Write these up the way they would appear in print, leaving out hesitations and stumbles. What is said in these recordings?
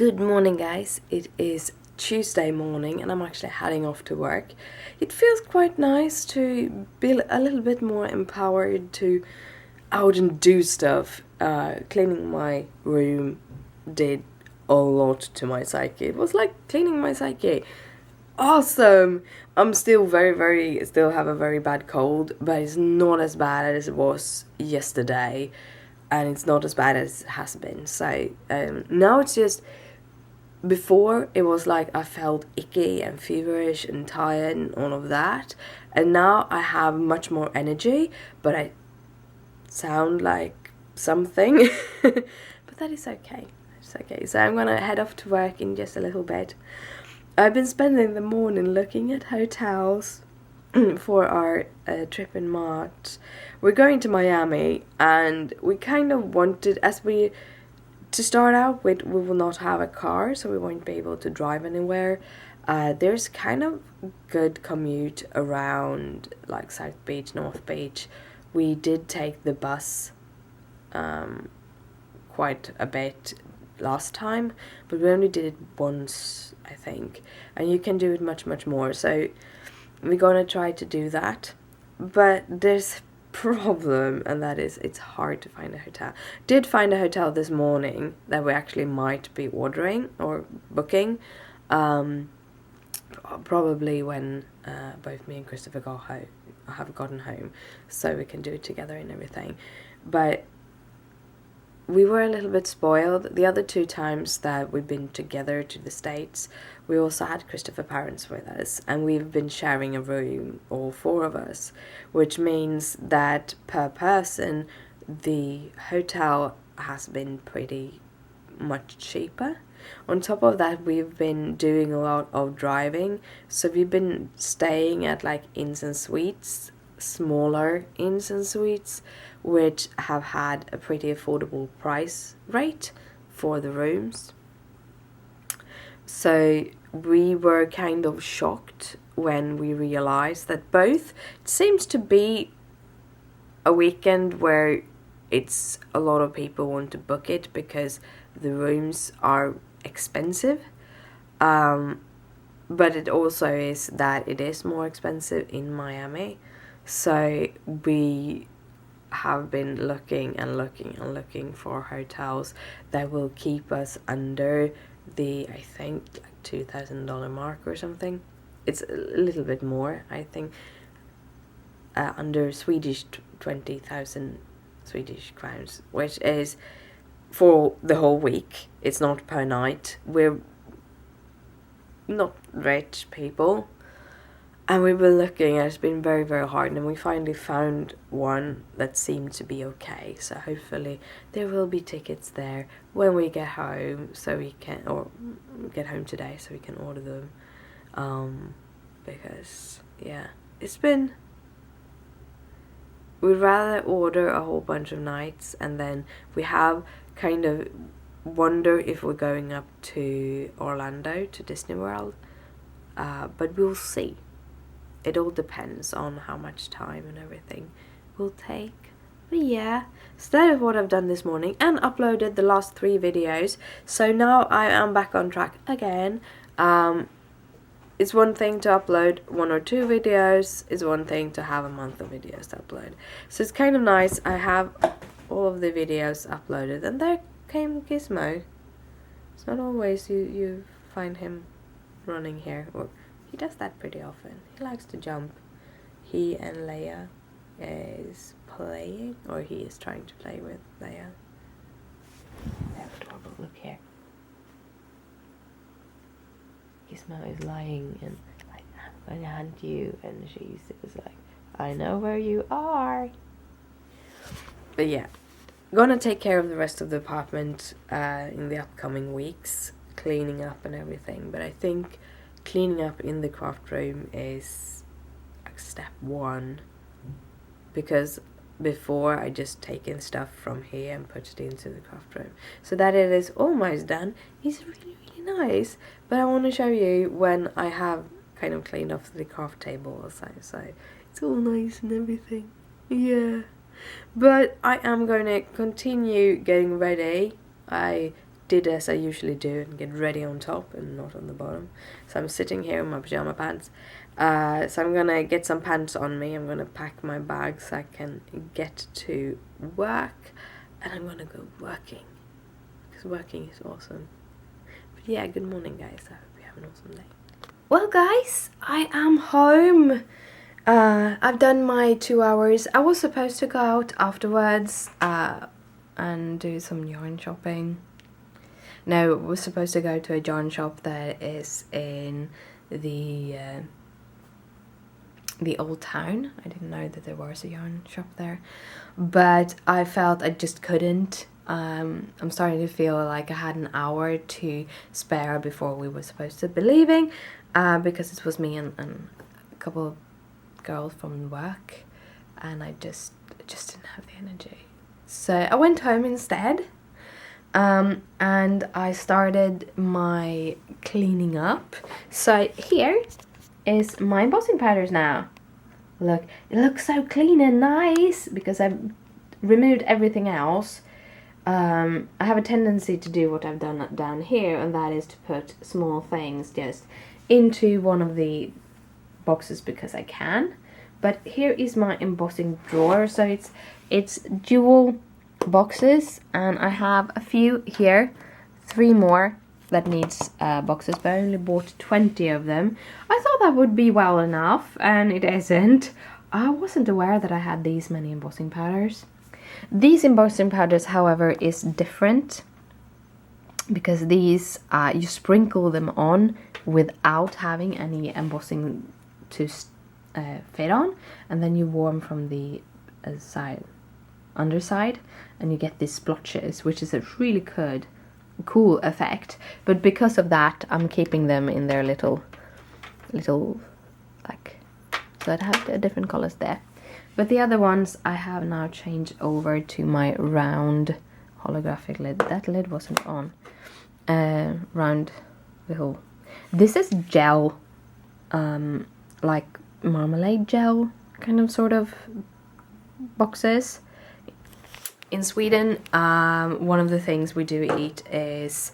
Good morning, guys. It is Tuesday morning and I'm actually heading off to work. It feels quite nice to be a little bit more empowered to out and do stuff. Cleaning my room did a lot to my psyche. It was like cleaning my psyche. Awesome! I'm still still have a very bad cold, but it's not as bad as it was yesterday, and it's not as bad as it has been. So now it's just, before it was like I felt icky and feverish and tired and all of that, and now I have much more energy, but I sound like something, but that is okay. It's okay. So I'm gonna head off to work in just a little bit. I've been spending the morning looking at hotels for our trip in March. We're going to Miami, and we kind of wanted, to start out with, we will not have a car, so we won't be able to drive anywhere. There's kind of good commute around like South Beach, North Beach. We did take the bus quite a bit last time, but we only did it once, I think, and you can do it much more, so we're gonna try to do that. But there's problem, and that is it's hard to find a hotel. Did find a hotel this morning that we actually might be ordering or booking, probably when both me and Christopher have gotten home, so we can do it together and everything. But we were a little bit spoiled. The other two times that we've been together to the States, we also had Christopher parents with us, and we've been sharing a room, all four of us, which means that per person, the hotel has been pretty much cheaper. On top of that, we've been doing a lot of driving, so we've been staying at like inns and suites, smaller inns and suites, which have had a pretty affordable price rate for the rooms. So we were kind of shocked when we realized that both, it seems to be a weekend where it's a lot of people want to book it because the rooms are expensive, but it also is that it is more expensive in Miami. So we have been looking for hotels that will keep us under the, I think, like $2,000 mark or something. It's a little bit more, I think, under 20,000 Swedish crowns, which is for the whole week. It's not per night. We're not rich people, and we've been looking, and it's been very hard, and we finally found one that seemed to be okay. So hopefully there will be tickets there when we get home, so we can, or get home today, so we can order them. Because yeah, we'd rather order a whole bunch of nights, and then we have kind of wonder if we're going up to Orlando, to Disney World, but we'll see. It all depends on how much time and everything will take. But yeah, so that is what I've done this morning, and uploaded the last 3 videos. So now I am back on track again. It's one thing to upload 1 or 2 videos. It's one thing to have a month of videos to upload. So it's kind of nice. I have all of the videos uploaded, and there came Gizmo. It's not always you find him running here, or he does that pretty often. He likes to jump. He and Leia is playing, or he is trying to play with Leia. They're adorable. Look here. Gizmo is lying and like, I'm going to hunt you, and she's like, I know where you are. But yeah, gonna take care of the rest of the apartment in the upcoming weeks, cleaning up and everything. But I think cleaning up in the craft room is like step 1, because before I just taken stuff from here and put it into the craft room, so that it is almost done. It's really nice, but I want to show you when I have kind of cleaned off the craft table also, so it's all nice and everything. Yeah, but I am going to continue getting ready. I did as I usually do and get ready on top and not on the bottom. So I'm sitting here in my pajama pants. So I'm gonna get some pants on me. I'm gonna pack my bag so I can get to work, and I'm gonna go working, because working is awesome. But yeah, good morning guys, I hope you have an awesome day. Well guys, I am home. I've done my 2 hours. I was supposed to go out afterwards and do some yarn shopping. No, I was supposed to go to a yarn shop that is in the old town. I didn't know that there was a yarn shop there, but I felt I just couldn't. I'm starting to feel like I had an hour to spare before we were supposed to be leaving, because it was me and a couple of girls from work, and I just didn't have the energy. So I went home instead, and I started my cleaning up. So here is my embossing powders now. Look, it looks so clean and nice because I've removed everything else. I have a tendency to do what I've done down here, and that is to put small things just into one of the boxes because I can. But here is my embossing drawer. So it's dual boxes, and I have a few here, 3 more that needs boxes, but I only bought 20 of them. I thought that would be well enough, and it isn't. I wasn't aware that I had these many embossing powders. These embossing powders, however, is different, because these you sprinkle them on without having any embossing to fit on, and then you warm from the underside, and you get these splotches, which is a really cool effect. But because of that, I'm keeping them in their little like, so I have different colors there. But the other ones I have now changed over to my round holographic lid. That lid wasn't on. Round little. This is gel, like marmalade gel kind of sort of boxes. In Sweden, one of the things we do eat is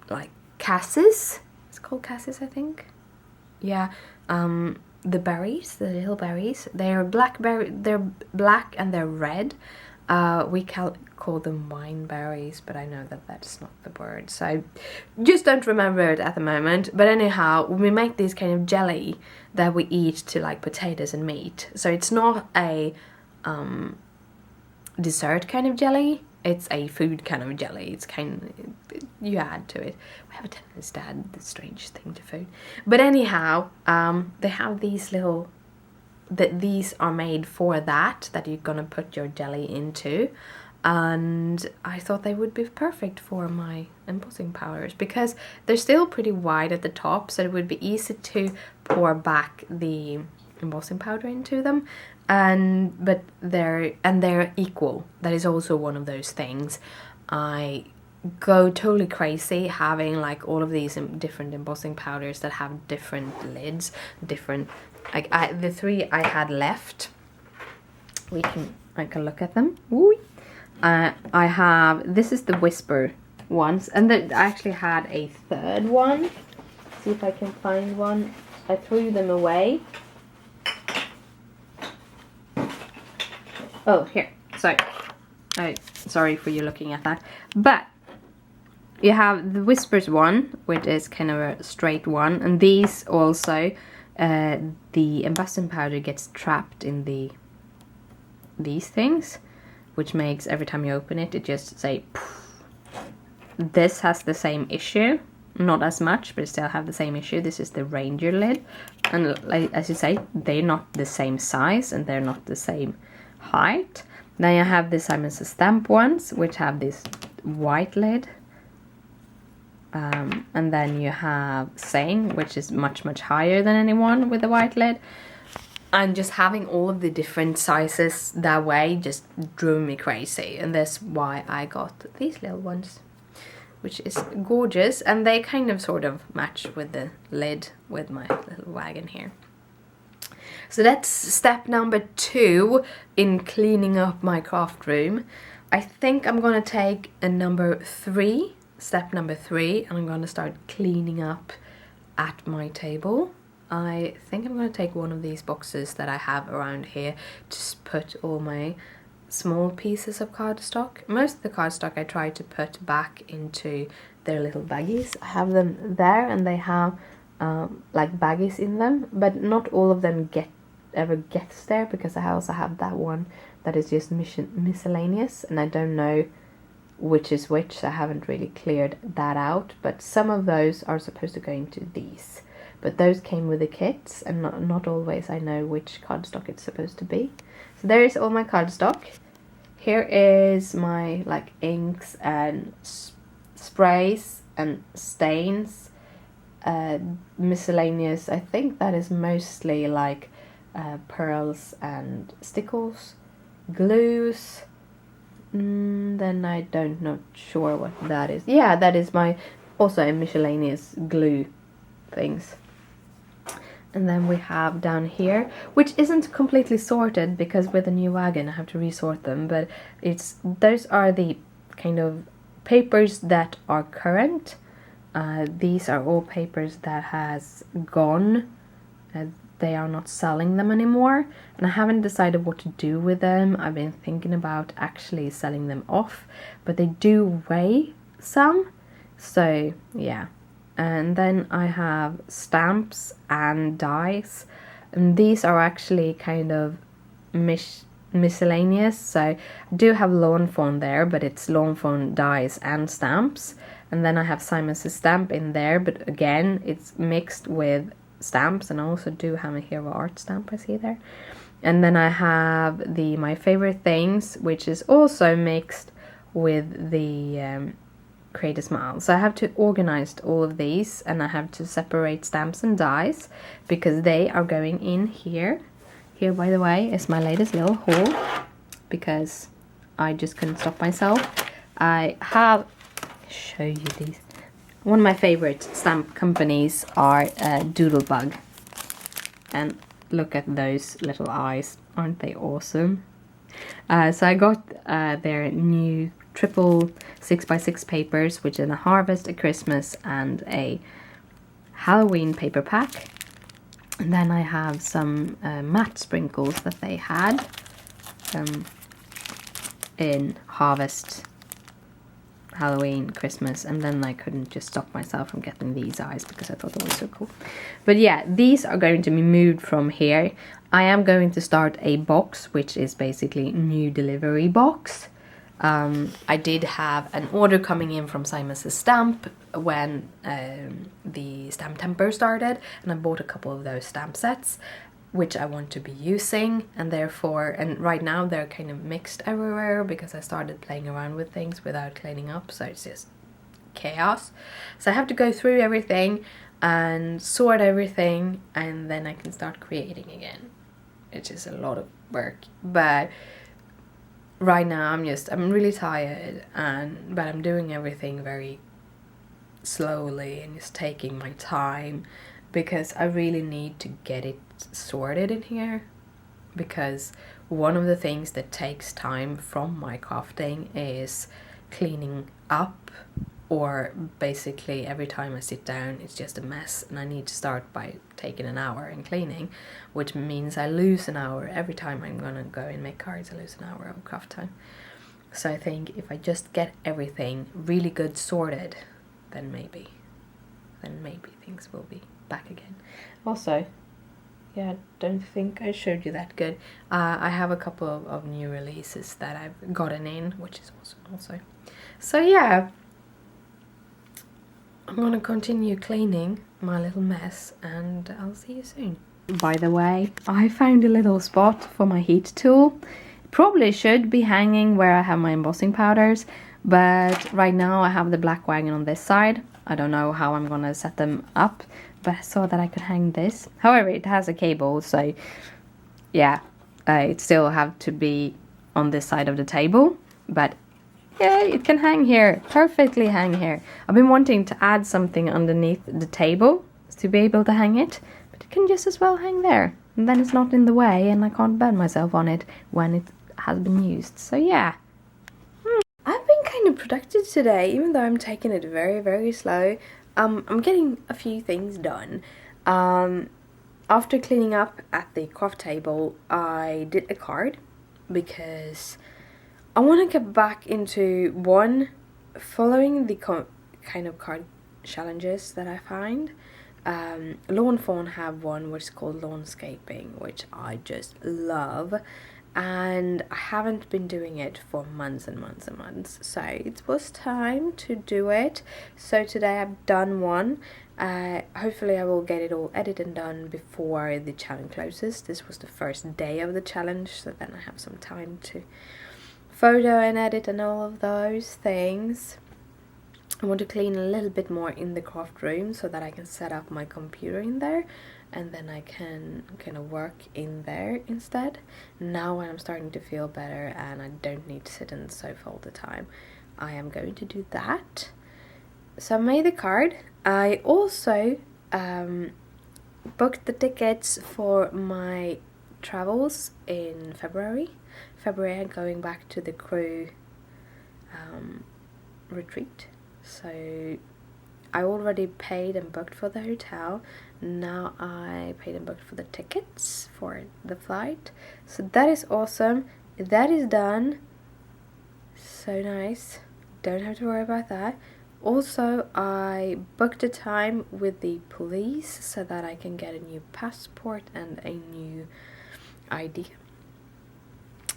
like cassis. It's called cassis, I think. Yeah, the berries, the little berries. They're they're black and they're red. We call them wine berries, but I know that that's not the word, so I just don't remember it at the moment. But anyhow, we make this kind of jelly that we eat to like potatoes and meat. So it's not a dessert kind of jelly, it's a food kind of jelly. It's kind of, you add to it. We have a tendency to add the strange thing to food. But anyhow, they have these little, these are made for that you're gonna put your jelly into, and I thought they would be perfect for my embossing powders because they're still pretty wide at the top, so it would be easy to pour back the embossing powder into them, but they're equal. That is also one of those things. I go totally crazy having like all of these different embossing powders that have different lids, different, like the 3 I had left, I can look at them. Ooh. I have, this is the Whisper ones, and I actually had a 3rd one. See if I can find one. I threw them away. Oh, here. Sorry for you looking at that. But you have the Whispers one, which is kind of a straight one, and these also, the embossing powder gets trapped in these things, which makes every time you open it, it just say poof. This has the same issue, not as much, but it still have the same issue. This is the Ranger lid, and like, as you say, they're not the same size and they're not the same height. Then you have the Simon Says Stamp ones, which have this white lid, and then you have Seine, which is much higher than anyone with a white lid. And just having all of the different sizes that way just drove me crazy, and that's why I got these little ones, which is gorgeous, and they kind of sort of match with the lid with my little wagon here. So that's step number 2 in cleaning up my craft room. I think I'm gonna take a step number 3, and I'm gonna start cleaning up at my table. I think I'm gonna take one of these boxes that I have around here to put all my small pieces of cardstock. Most of the cardstock I try to put back into their little baggies. I have them there, and they have like baggies in them, but not all of them ever gets there, because I also have that one that is just miscellaneous, and I don't know which is which, so I haven't really cleared that out. But some of those are supposed to go into these, but those came with the kits, and not always I know which cardstock it's supposed to be. So there is all my cardstock. Here is my like inks and sprays and stains, miscellaneous. I think that is mostly like pearls and stickles, glues. Then I don't know sure what that is. Yeah, that is my also miscellaneous glue things. And then we have down here, which isn't completely sorted because with a new wagon I have to resort them, but those are the kind of papers that are current. These are all papers that has gone. They are not selling them anymore, and I haven't decided what to do with them. I've been thinking about actually selling them off, but they do weigh some, so yeah. And then I have stamps and dies, and these are actually kind of miscellaneous. So I do have Lawn Fawn there, but it's Lawn Fawn dies and stamps. And then I have Simon's stamp in there, but again it's mixed with stamps, and I also do have a Hero Art stamp I see there. And then I have My Favorite Things, which is also mixed with the Create a Smile. So I have to organize all of these, and I have to separate stamps and dies because they are going in here. Here, by the way, is my latest little haul because I just couldn't stop myself. I have show you these. One of my favorite stamp companies are Doodlebug, and look at those little eyes, aren't they awesome? So I got their new triple 6x6 papers, which is a Harvest, a Christmas, and a Halloween paper pack. And then I have some matte sprinkles that they had in Harvest, Halloween, Christmas, and then I couldn't just stop myself from getting these eyes because I thought they were so cool. But yeah, these are going to be moved from here. I am going to start a box, which is basically new delivery box. I did have an order coming in from Simon's Stamp when the Stamp Temper started, and I bought a couple of those stamp sets, which I want to be using, and therefore, and right now they're kind of mixed everywhere because I started playing around with things without cleaning up, so it's just chaos. So I have to go through everything and sort everything, and then I can start creating again. It's just a lot of work, but right now I'm really tired, but I'm doing everything very slowly and just taking my time because I really need to get it sorted in here, because one of the things that takes time from my crafting is cleaning up, or basically every time I sit down it's just a mess, and I need to start by taking an hour and cleaning, which means I lose an hour every time I'm gonna go and make cards. I lose an hour of craft time. So I think if I just get everything really good sorted, then maybe things will be back again. Also, yeah, I don't think I showed you that good. I have a couple of new releases that I've gotten in, which is awesome also. So yeah, I'm gonna continue cleaning my little mess, and I'll see you soon. By the way, I found a little spot for my heat tool. Probably should be hanging where I have my embossing powders, but right now I have the black wagon on this side. I don't know how I'm gonna set them up, but I saw that I could hang this. However, it has a cable, so yeah, it still have to be on this side of the table, but yeah, it can hang here, perfectly hang here. I've been wanting to add something underneath the table to be able to hang it, but it can just as well hang there, and then it's not in the way and I can't burn myself on it when it has been used. So yeah, kind of productive today, even though I'm taking it very, very slow. I'm getting a few things done. After cleaning up at the craft table, I did a card because I want to get back into following the kind of card challenges that I find. Lawn Fawn have one which is called Lawnscaping, which I just love, and I haven't been doing it for months and months and months, so it was time to do it. So today I've done one. Hopefully I will get it all edited and done before the challenge closes. This was the first day of the challenge, so then I have some time to photo and edit and all of those things. I want to clean a little bit more in the craft room so that I can set up my computer in there, and then I can kind of work in there instead. Now when I'm starting to feel better and I don't need to sit on the sofa all the time, I am going to do that. So I made the card. I also booked the tickets for my travels in February. I'm going back to the crew retreat. So I already paid and booked for the hotel. Now I paid and booked for the tickets for the flight. So that is awesome. That is done. So nice. Don't have to worry about that. Also, I booked a time with the police so that I can get a new passport and a new ID.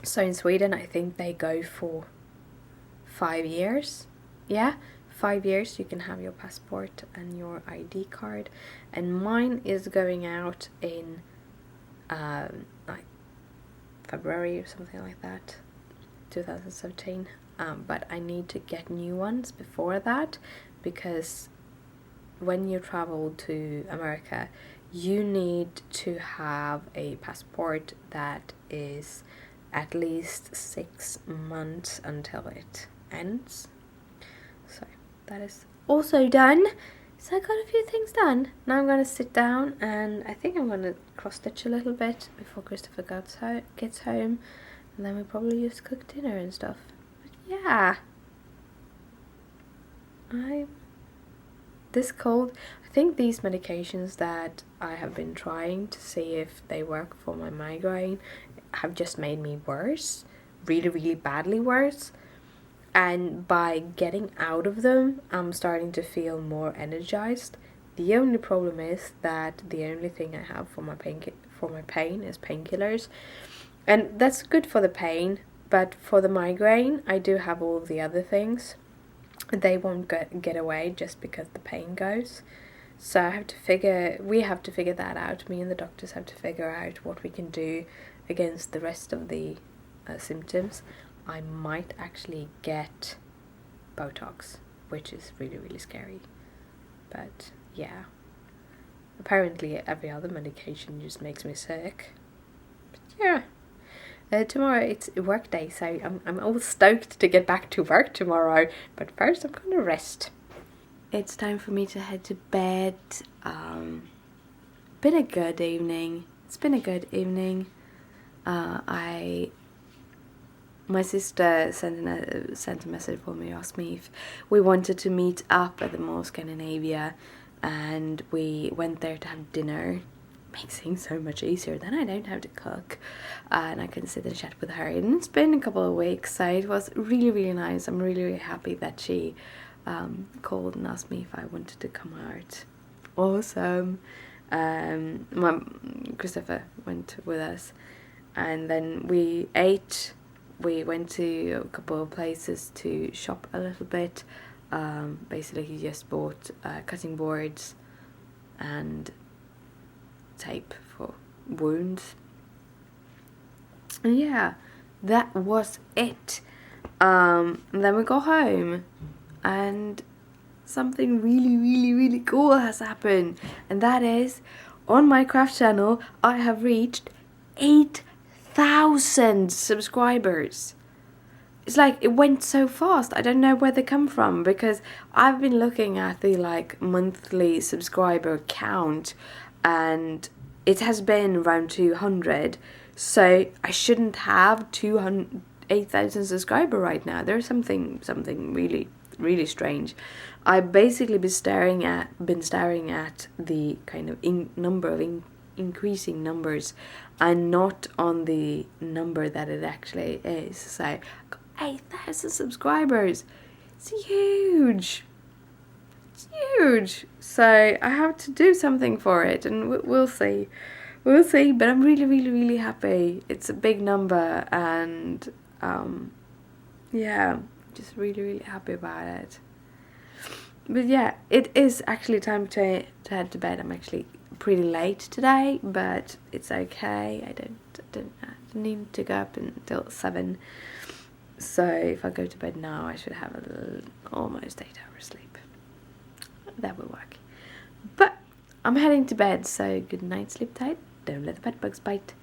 So in Sweden, I think they go for 5 years. Yeah, 5 years you can have your passport and your ID card. And mine is going out in like February or something like that, 2017. But I need to get new ones before that, because when you travel to America, you need to have a passport that is at least 6 months until it ends. So that is also done. So I got a few things done. Now I'm going to sit down and I think I'm going to cross stitch a little bit before Christopher gets home, and then we'll probably just cook dinner and stuff. Yeah, this cold. I think these medications that I have been trying to see if they work for my migraine have just made me worse, really, really badly worse. And by getting out of them, I'm starting to feel more energized. The only problem is that the only thing I have for my pain is painkillers, and that's good for the pain. But for the migraine, I do have all of the other things. They won't get away just because the pain goes. So we have to figure that out. Me and the doctors have to figure out what we can do against the rest of the symptoms. I might actually get Botox, which is really, really scary. But yeah, apparently every other medication just makes me sick. But yeah. Tomorrow it's work day, so I'm all stoked to get back to work tomorrow. But first I'm gonna rest. It's time for me to head to bed. Been a good evening. It's been a good evening. My sister sent a message for me, asked me if we wanted to meet up at the Mall Scandinavia, and we went there to have dinner. Makes things so much easier. Then I don't have to cook, and I can sit and chat with her. And it's been a couple of weeks, so it was really, really nice. I'm really, really happy that she called and asked me if I wanted to come out. Awesome. Christopher went with us, and then we ate. We went to a couple of places to shop a little bit. Basically, he just bought cutting boards and tape for wounds. And yeah, that was it. And then we got home and something really, really, really cool has happened, and that is on my craft channel I have reached 8,000 subscribers. It's like it went so fast. I don't know where they come from, because I've been looking at the monthly subscriber count and it has been around 200, so I shouldn't have 8,000 subscriber right now. There's something really strange. I've basically been staring at the kind of increasing numbers, and not on the number that it actually is. So I got 8,000 subscribers. It's huge. It's huge. So I have to do something for it, and we'll see. We'll see, but I'm really happy. It's a big number, and yeah, just really happy about it. But yeah, it is actually time to head to bed. I'm actually pretty late today, but it's okay. I don't need to go up until 7. So if I go to bed now, I should have almost 8 hours sleep. That will work. But I'm heading to bed, so good night, sleep tight. Don't let the bed bugs bite.